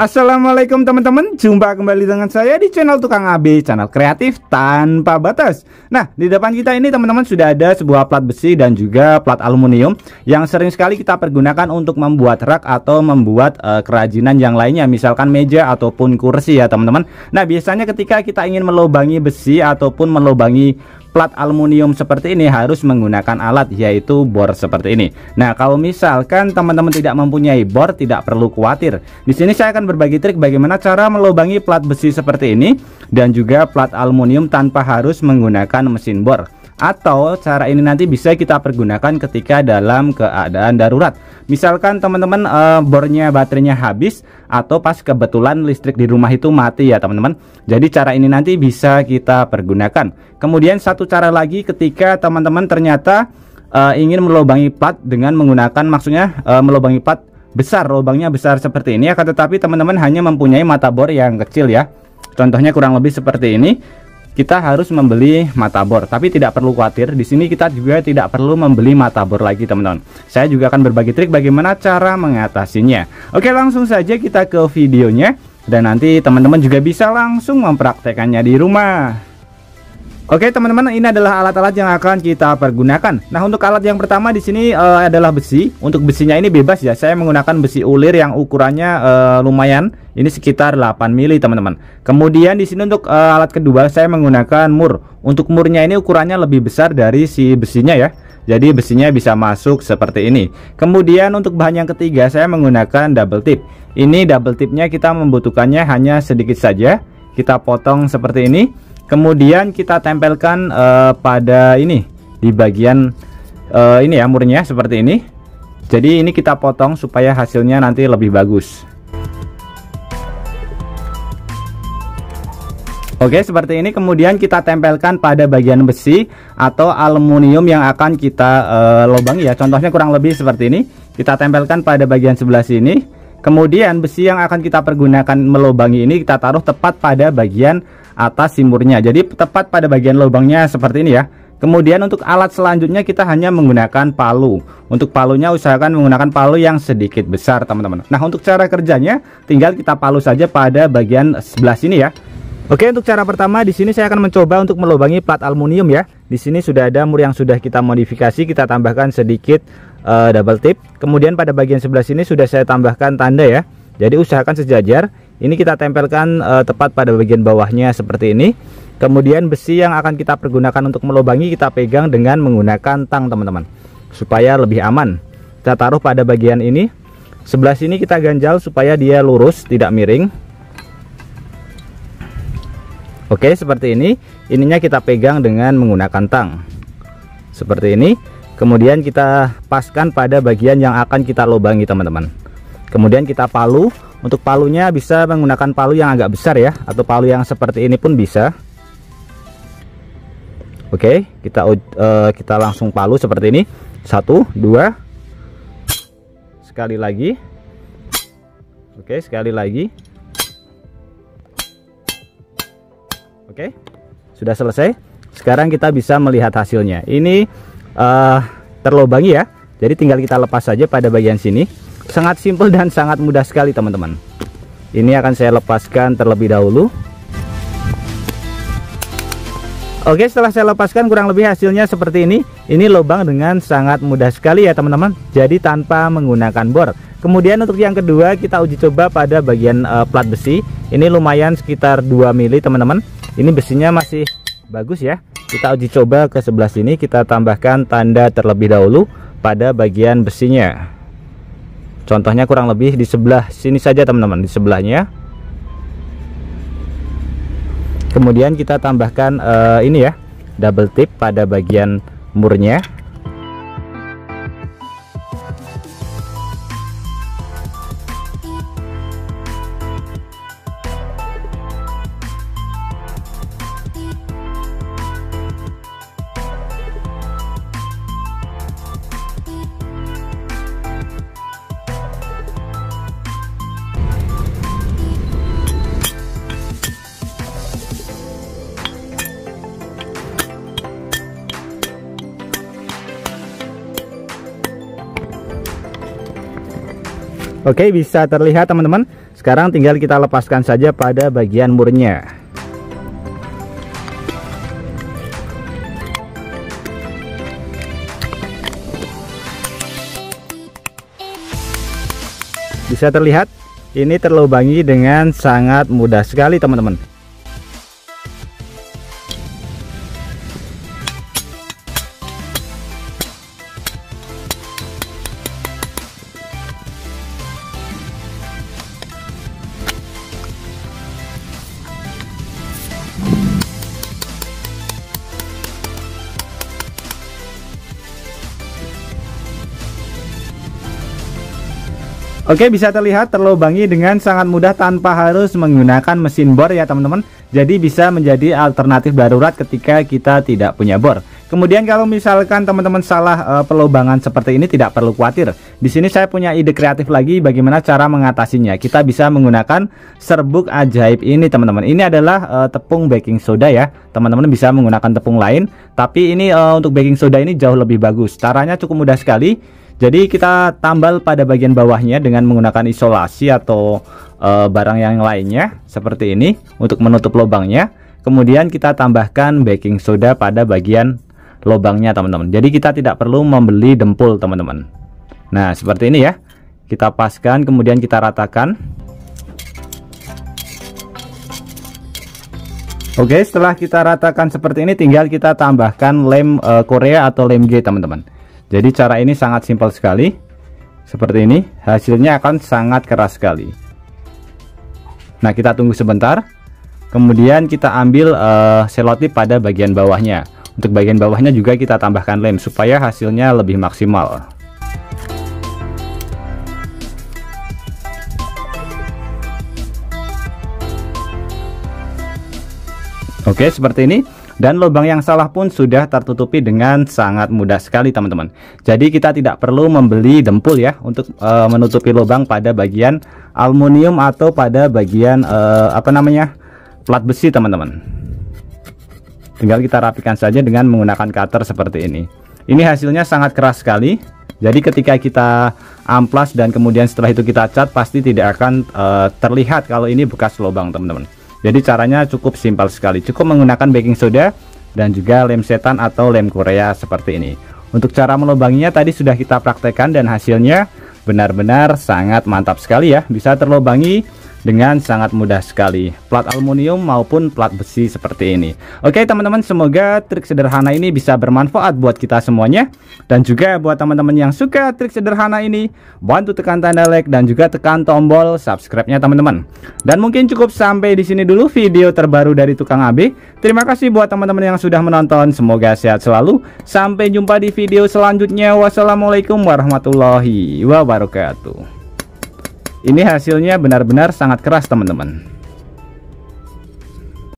Assalamualaikum teman-teman, jumpa kembali dengan saya di channel Tukang AB, channel kreatif tanpa batas. Nah, di depan kita ini teman-teman sudah ada sebuah plat besi dan juga plat aluminium yang sering sekali kita pergunakan untuk membuat rak atau membuat kerajinan yang lainnya, misalkan meja ataupun kursi ya teman-teman. Nah, biasanya ketika kita ingin melubangi besi ataupun melubangi plat aluminium seperti ini harus menggunakan alat, yaitu bor seperti ini. Nah, kalau misalkan teman-teman tidak mempunyai bor, tidak perlu khawatir. Di sini saya akan berbagi trik bagaimana cara melubangi plat besi seperti ini dan juga plat aluminium tanpa harus menggunakan mesin bor. Atau cara ini nanti bisa kita pergunakan ketika dalam keadaan darurat. Misalkan teman-teman bornya baterainya habis atau pas kebetulan listrik di rumah itu mati ya teman-teman. Jadi cara ini nanti bisa kita pergunakan. Kemudian satu cara lagi ketika teman-teman ternyata ingin melubangi plat dengan menggunakan, maksudnya melubangi plat besar, lubangnya besar seperti ini, akan tetapi teman-teman hanya mempunyai mata bor yang kecil ya. Contohnya kurang lebih seperti ini. Kita harus membeli mata bor, tapi tidak perlu khawatir. Di sini kita juga tidak perlu membeli mata bor lagi teman-teman. Saya juga akan berbagi trik bagaimana cara mengatasinya. Oke, langsung saja kita ke videonya dan nanti teman-teman juga bisa langsung mempraktekannya di rumah. Oke teman-teman, ini adalah alat-alat yang akan kita pergunakan. Nah, untuk alat yang pertama di sini adalah besi. Untuk besinya ini bebas ya. Saya menggunakan besi ulir yang ukurannya lumayan. Ini sekitar 8 mili teman-teman. Kemudian di sini untuk alat kedua saya menggunakan mur. Untuk murnya ini ukurannya lebih besar dari si besinya ya. Jadi besinya bisa masuk seperti ini. Kemudian untuk bahan yang ketiga saya menggunakan double tip. Ini double tipnya kita membutuhkannya hanya sedikit saja. Kita potong seperti ini. Kemudian kita tempelkan pada ini di bagian ini ya, murnya seperti ini. Jadi ini kita potong supaya hasilnya nanti lebih bagus. Oke, seperti ini. Kemudian kita tempelkan pada bagian besi atau aluminium yang akan kita lubangi ya. Contohnya kurang lebih seperti ini. Kita tempelkan pada bagian sebelah sini. Kemudian besi yang akan kita pergunakan melubangi ini kita taruh tepat pada bagian atas simurnya. Jadi tepat pada bagian lubangnya seperti ini ya. Kemudian untuk alat selanjutnya kita hanya menggunakan palu. Untuk palunya usahakan menggunakan palu yang sedikit besar teman-teman. Nah, untuk cara kerjanya tinggal kita palu saja pada bagian sebelah sini ya. Oke, untuk cara pertama di sini saya akan mencoba untuk melubangi plat aluminium ya. Di sini sudah ada mur yang sudah kita modifikasi, kita tambahkan sedikit double tip. Kemudian pada bagian sebelah sini sudah saya tambahkan tanda ya. Jadi usahakan sejajar. Ini kita tempelkan tepat pada bagian bawahnya seperti ini. Kemudian besi yang akan kita pergunakan untuk melubangi kita pegang dengan menggunakan tang teman-teman, supaya lebih aman. Kita taruh pada bagian ini. Sebelah sini kita ganjal supaya dia lurus, tidak miring. Oke, seperti ini. Ininya kita pegang dengan menggunakan tang seperti ini. Kemudian kita paskan pada bagian yang akan kita lubangi teman-teman. Kemudian kita palu. Untuk palunya bisa menggunakan palu yang agak besar ya, atau palu yang seperti ini pun bisa. Oke, kita langsung palu seperti ini. 1, 2. Sekali lagi. Oke, sekali lagi. Oke, sudah selesai. Sekarang kita bisa melihat hasilnya. Ini terlubangi ya. Jadi tinggal kita lepas saja pada bagian sini. Sangat simpel dan sangat mudah sekali teman-teman. Ini akan saya lepaskan terlebih dahulu. Oke, setelah saya lepaskan kurang lebih hasilnya seperti ini. Ini lubang dengan sangat mudah sekali ya teman-teman. Jadi tanpa menggunakan bor. Kemudian untuk yang kedua kita uji coba pada bagian plat besi. Ini lumayan sekitar 2 mili teman-teman. Ini besinya masih bagus ya. Kita uji coba ke sebelah sini. Kita tambahkan tanda terlebih dahulu pada bagian besinya. Contohnya kurang lebih di sebelah sini saja teman-teman, di sebelahnya. Kemudian kita tambahkan ini ya, double tip pada bagian murnya. Oke, bisa terlihat teman-teman. Sekarang tinggal kita lepaskan saja pada bagian murnya. Bisa terlihat ini terlubangi dengan sangat mudah sekali teman-teman. Oke, bisa terlihat terlubangi dengan sangat mudah tanpa harus menggunakan mesin bor ya teman-teman. Jadi bisa menjadi alternatif darurat ketika kita tidak punya bor. Kemudian kalau misalkan teman-teman salah pelubangan seperti ini, tidak perlu khawatir. Di sini saya punya ide kreatif lagi bagaimana cara mengatasinya. Kita bisa menggunakan serbuk ajaib ini teman-teman. Ini adalah tepung baking soda ya. Teman-teman bisa menggunakan tepung lain, tapi ini untuk baking soda ini jauh lebih bagus. Caranya cukup mudah sekali. Jadi kita tambal pada bagian bawahnya dengan menggunakan isolasi atau barang yang lainnya seperti ini untuk menutup lubangnya. Kemudian kita tambahkan baking soda pada bagian lubangnya teman-teman. Jadi kita tidak perlu membeli dempul teman-teman. Nah seperti ini ya. Kita paskan kemudian kita ratakan. Oke, setelah kita ratakan seperti ini tinggal kita tambahkan lem Korea atau lem G teman-teman. Jadi cara ini sangat simpel sekali. Seperti ini, hasilnya akan sangat keras sekali. Nah, kita tunggu sebentar. Kemudian kita ambil selotip pada bagian bawahnya. Untuk bagian bawahnya juga kita tambahkan lem supaya hasilnya lebih maksimal. Oke, seperti ini. Dan lubang yang salah pun sudah tertutupi dengan sangat mudah sekali teman-teman. Jadi kita tidak perlu membeli dempul ya untuk menutupi lubang pada bagian aluminium atau pada bagian plat besi teman-teman. Tinggal kita rapikan saja dengan menggunakan cutter seperti ini. Ini hasilnya sangat keras sekali. Jadi ketika kita amplas dan kemudian setelah itu kita cat, pasti tidak akan terlihat kalau ini bekas lubang teman-teman. Jadi caranya cukup simpel sekali, cukup menggunakan baking soda dan juga lem setan atau lem Korea seperti ini. Untuk cara melubanginya tadi sudah kita praktekkan dan hasilnya benar-benar sangat mantap sekali ya. Bisa terlubangi dengan sangat mudah sekali, plat aluminium maupun plat besi seperti ini. Oke teman-teman, semoga trik sederhana ini bisa bermanfaat buat kita semuanya. Dan juga buat teman-teman yang suka trik sederhana ini, bantu tekan tanda like dan juga tekan tombol subscribe-nya teman-teman. Dan mungkin cukup sampai di sini dulu video terbaru dari Tukang AB. Terima kasih buat teman-teman yang sudah menonton, semoga sehat selalu. Sampai jumpa di video selanjutnya. Wassalamualaikum warahmatullahi wabarakatuh. Ini hasilnya benar-benar sangat keras teman-teman.